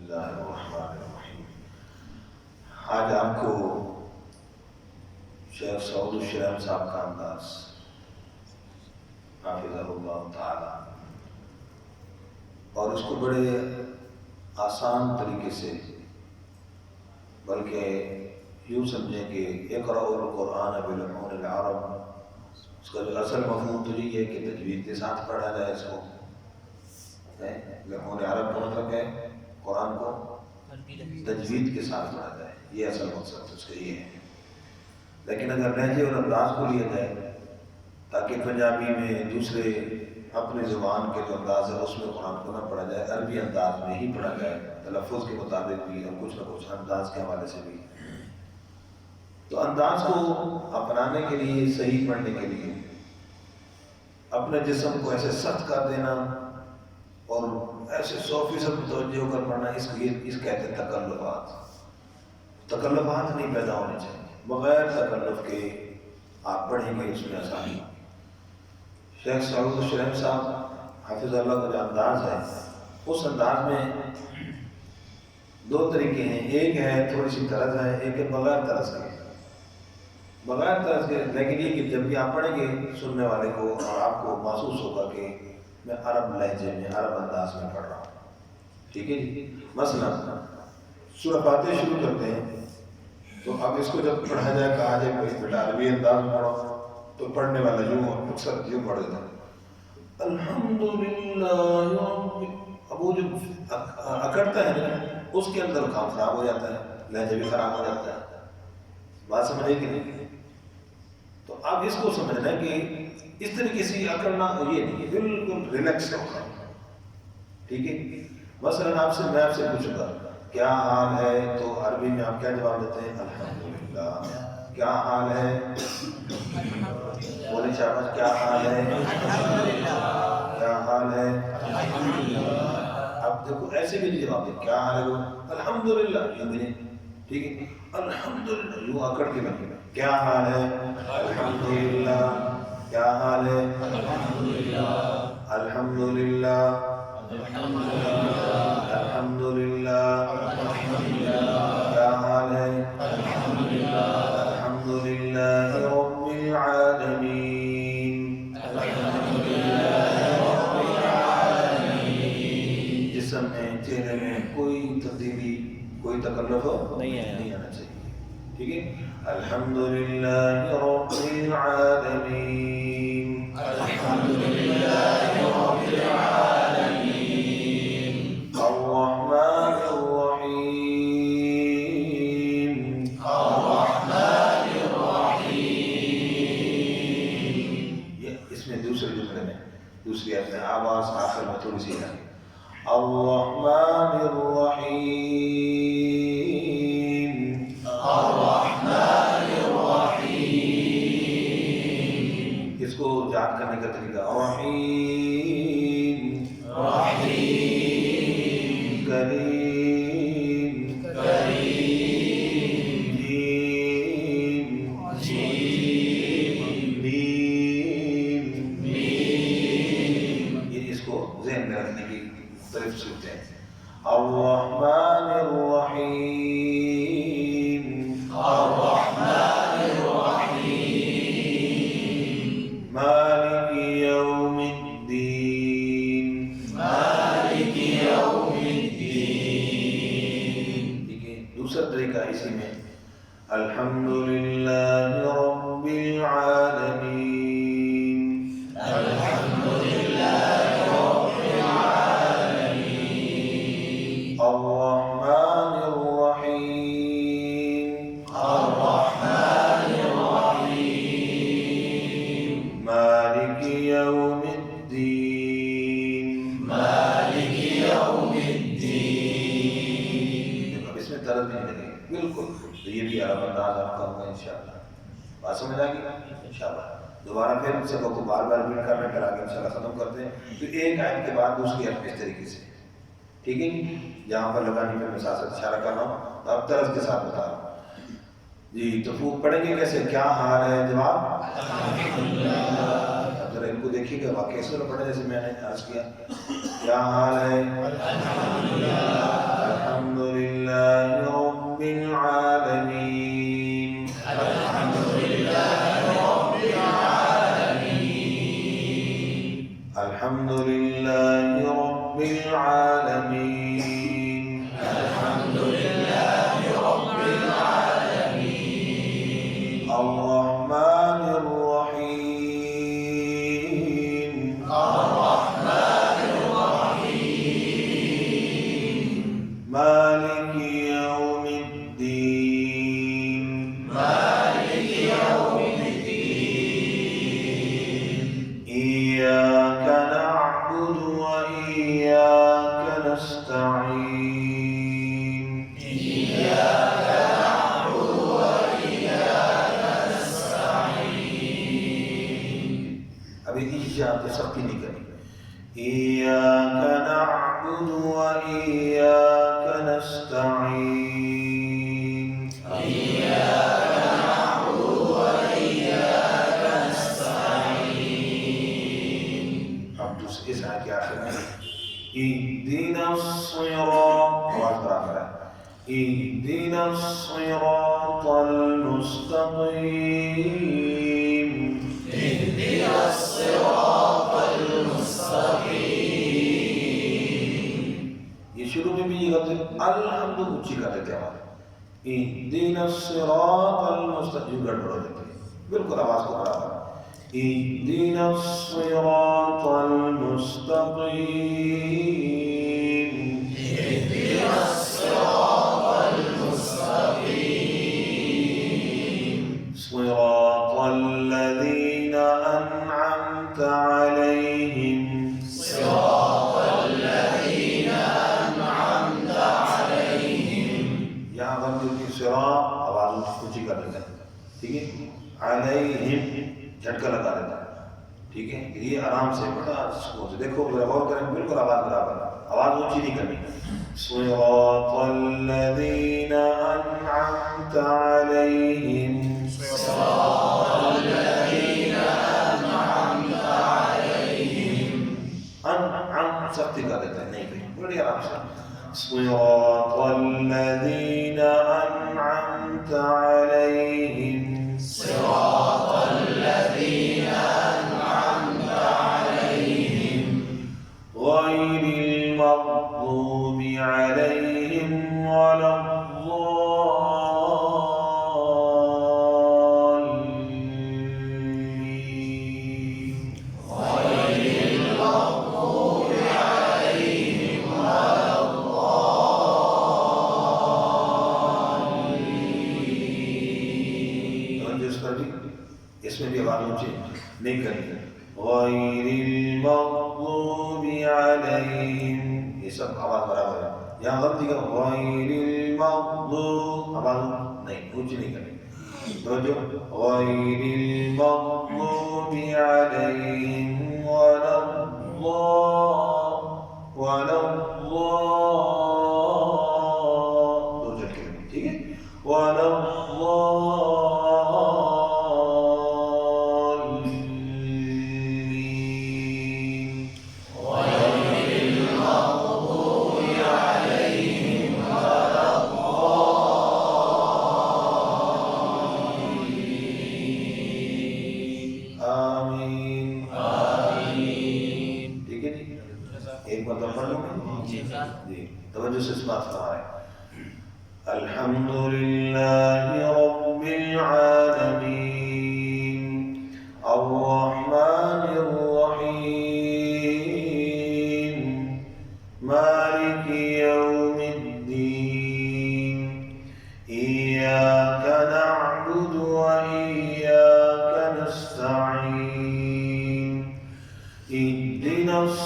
बिस्मिल्लाहिर्रहमानिर्रहीम। आज आपको शेख सऊद शुरैम साहब का अंदाज हाफिज़हुल्लाह ताला और उसको बड़े आसान तरीके से, बल्कि यूँ समझें कि इक़राउल कुरान बिलुसूल अरब, उसका जो असल मफ़हूम तो ये है कि तजवीद के साथ पढ़ा जाए। इसको लुसूल अरब का मतलब है कुरान को तजवीद के साथ पढ़ा जाए, ये असल मकसद उसका ये है। लेकिन अगर लहजे और अंदाज को लिया जाए ताकि पंजाबी में दूसरे अपने ज़ुबान के जो अंदाज है उसमें कुरान को ना पढ़ा जाए, अरबी अंदाज में ही पढ़ा जाए, तलफ़्फ़ुज़ के मुताबिक भी और कुछ ना कुछ अंदाज के हवाले से भी। तो अंदाज को अपनाने के लिए, सही पढ़ने के लिए अपने जिस्म को ऐसे सख्त कर देना और ऐसे 100% मुतवज्जो कर पढ़ना, इस कहते हैं तकल्लुफ़ात। तकल्लुफ़ात नहीं पैदा होने चाहिए, बग़ैर तकल्लुफ़ के आप पढ़ेंगे उसमें आसानी। शेख सऊद शुरैम साहब हाफिज़हुल्लाह का जो अंदाज़ है, उस अंदाज में दो तरीके हैं। एक है थोड़ी सी तरज़ है, एक है बग़ैर तरज़ के। बग़ैर तरज़ के, लेकिन ये कि जब भी आप पढ़ेंगे सुनने वाले को और आपको महसूस होगा कि मैं अरब लहजे में, अरब अंदाज में पढ़ रहा हूँ। ठीक है जी। मसलन सूरह फातिहा शुरू करते हैं तो अब इसको जब पढ़ा जाए, कहा जाए बेटा अरबी अंदाज में पढ़ो, तो पढ़ने वाला यूँ अक्सर यूँ पढ़ देता है अल्हम्दुलिल्लाह। अब वो जो अकड़ता है ना, उसके अंदर काम खराब हो जाता है, लहजा भी खराब हो जाता है। बात समझे कि नहीं? तो अब इसको समझना है कि इस तरीके से अकड़ना ये नहीं है, बिल्कुल रिलैक्स होगा। ठीक है। मसलन मैं आपसे पूछूंगा क्या हाल है, तो अरबी में आप क्या जवाब देते हैं? अल्हम्दुलिल्लाह। क्या हाल है? बोले शाबाश। क्या हाल है? क्या हाल है? अब देखो ऐसे भी नहीं जवाब दे, क्या हाल है? वो अल्हम्दुलिल्लाह यूं भी नहीं। ठीक है। अल्हम्दुलिल्लाह यूं अकड़ के बने। क्या हाल है? अल्हम्दुलिल्लाह। क्या हाल है? अल्हम्दुलिल्लाह। अल्हम्दुलिल्लाह। अल्हम्दुलिल्लाह। क्या हाल है? अल्हम्दुलिल्लाह रब्बिल आलमीन। जिस्म में, चेहरे में कोई तब्दीली, कोई तकल्लुफ़ नहीं आना चाहिए। ठीक है। अल्हम्दुलिल्लाह रब्बिल आलमीन। अल्हम्दुलिल्लाह रब्बिल आलमीन। अर्रहमानिर रहीम। अर्रहमानिर रहीम। ये इसमें दूसरे जुमले में, दूसरी आयत में आवाज़ आखिर में थोड़ी सी है। अर्रहमानिर रहीम। अर्रहमानिर रहीम। इसको याद करने का तरीका रहीम, रहीम, करीम, करीम, जीम, जीम, मीम, मीम। ये इसको ज़हन में रखने की तरफ सोचते हैं। अर्रहमानिर रहीम। अर्रहमानिर रहीम। मालिकी यौमिद्दीन। मालिकी यौमिद्दीन। ठीक है। दूसरा तरीका इसी में अल्हम्दुलिल्लाह रब्बिल आलमीन। अल्हम्दुलिल्लाह रब्बिल आलमीन। अर्रहमानिर रहीम। अर्रहमानिर रहीम। मालिकी यौमिद्दीन। मालिकी यौमिद्दीन। अब इसमें तरज नहीं लगेगी बिल्कुल। तो ये भी अरब अंदाज आपका होगा इंशाअल्लाह। बात समझ आ गई इंशाअल्लाह। दोबारा फिर सबक को बार बार रिपीट करना, फिर आगे इंशाअल्लाह खत्म करते हैं। तो एक आयत के बाद दूसरी आयत इस तरीके से। ठीक है। जहाँ पर लगानी पे मैं साथ इशारा कर रहा हूँ, तो अब तरज के साथ बता रहा हूँ जी। तो फूक पढ़ेंगे कैसे? क्या हाल है? जवाब अब जरा इनको को देखिएगा वाकई ऐसे पढ़े जैसे मैंने अर्ज किया। क्या हाल है? अल्हम्दुलिल्लाह रब्बिल आलमीन, अल्हम्दुलिल्लाह रब्बिल आलमीन, अल्हम्दुलिल्लाह रब्बिल आलमीन, अल्हम्दुलिल्लाह रब्बिल आलमीन, अर्रहमानिर रहीम, अर्रहमानिर रहीम, मालिकी यौमिद्दीन, मालिकी यौमिद्दीन, इय्याका नअबुदु व इय्याका नस्तईन, इय्याका नअबुदु व इय्याका नस्तईन। अभी इय्या पे सख्ती नहीं करनी। इय्याका नअबुदु व इय्याका नस्तईन, इय्याका नअबुदु व इय्याका नस्तईन। अब दूसरे इस आयत के आखिर में इहदिनस सिरात, आवाज बराबर है, इहदिनस सिरातल मुस्तकीम, इहदिनस सिरातल मुस्तकीम। ये शुरू में भी ये लफ्ज़ अल्हम्दु ऊंची कर देते हैं हमारे, इहदिनस सिरातल मुस्तकीम गड़बड़ हो जाती है, बिल्कुल आवाज को बराबर। इहदिनस सिरातल मुस्तकीम, इहदिनस सिरातल मुस्तकीम, सिरातल लज़ीना अनअमता अलैहिम, सिरातल लज़ीना अनअमता अलैहिम। यहाँ पर जो कि सिरात आवाज ऊंची कर देते हैं, ठीक है, अलैहिम झटका लगा देता है, ठीक है। ये आराम से बड़ा सुकून से देखो, गौर करें, बिल्कुल आवाज बराबर, आवाज ऊंची नहीं करनी। सिरातल लज़ीना अनअमता अलैहिम, सिरातल लज़ीना अनअमता अलैहिम, अनअम सख्ती कर देते हैं, नहीं बड़ी आराम से। सिरातल लज़ीना अनअमता अलैहिम, सिरातल लज़ीना अनअमता अलैहिम, गैरिल मग़्दूबि अलैहिम वलद्दाल्लीन, गैरिल मग़्दूबि अलैहिम वलद्दाल्लीन। इसमें भी आवाज ऊंची नहीं करनी। गैरिल मग़्दूबि अलैहिम, ये सब आवाज बराबर है। यहाँ गलती का गैरिल मग़्दूब, आवाज नहीं ऊंची नहीं करनी। तो जो गैरिल मग़्दूबि अलैहिम दो झटके, ठीक है, तवज्जो से इस बात का है। अल्हम्दुलिल्लाहि रब्बिल आलमीन, अर्रहमानिर रहीम, मालिकी यौमिद्दीन, इय्याका नअबुदु व इय्याका नस्तईन, इहदिनस